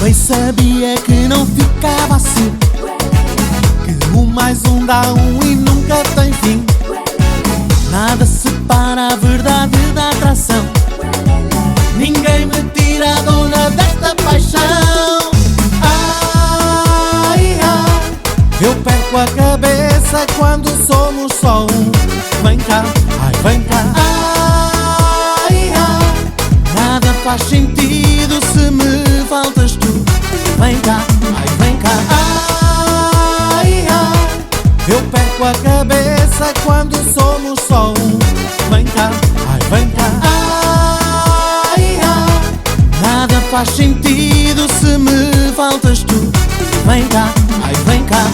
bem sabia que não ficava assim, que um mais um dá um e nunca tem fim. Nada separa a verdade da atração. Ninguém me tira a dona desta paixão. Ai, ai, eu perco a cabeça quando somos só um. Vem cá, ai, vem cá. Ai, ai, nada faz sentido se me faltas tu. Vem cá, ai, vem cá. Ai, ai, eu perco a cabeça quando somos só um. Vem cá, ai, vem cá. Ai, ai, nada faz sentido se me faltas tu. Vem cá, ai, vem cá.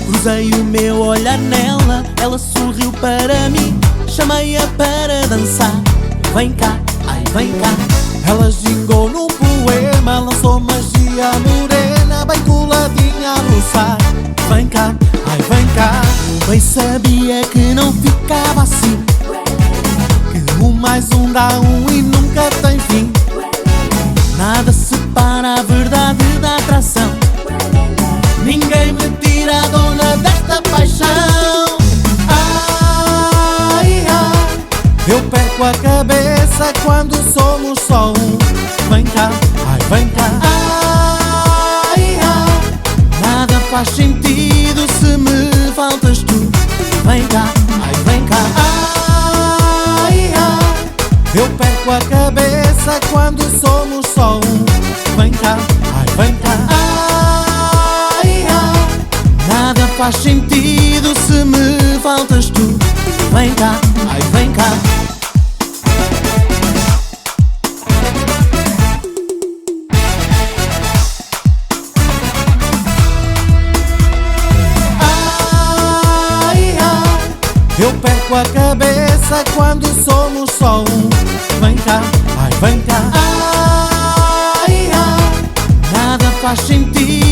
Cruzei o meu olhar nela, ela sorriu para mim, chamei-a para dançar. Vem cá, ai, vem cá. Ela gingou num poema, lançou magia morena, bem coladinha a roçar. Vem cá, ai, vem cá. Eu bem sabia que não ficava assim, que um mais um dá um e nunca tem fim. Nada separa a verdade da atração. Ninguém me tira a dona desta paixão. Ai, ai, eu perco a cabeça quando somos só um. Vem cá, ai, vem cá. Ai, ai, nada faz sentido se me faltas tu. Vem cá, ai, vem cá. Ai, ai, eu perco a cabeça quando somos só um. Vem cá, ai, vem cá. Nada faz sentido se me faltas tu. Vem cá, ai, vem cá. Ai, ai, eu perco a cabeça quando somos só um. Vem cá, ai, vem cá. Ai, ai, nada faz sentido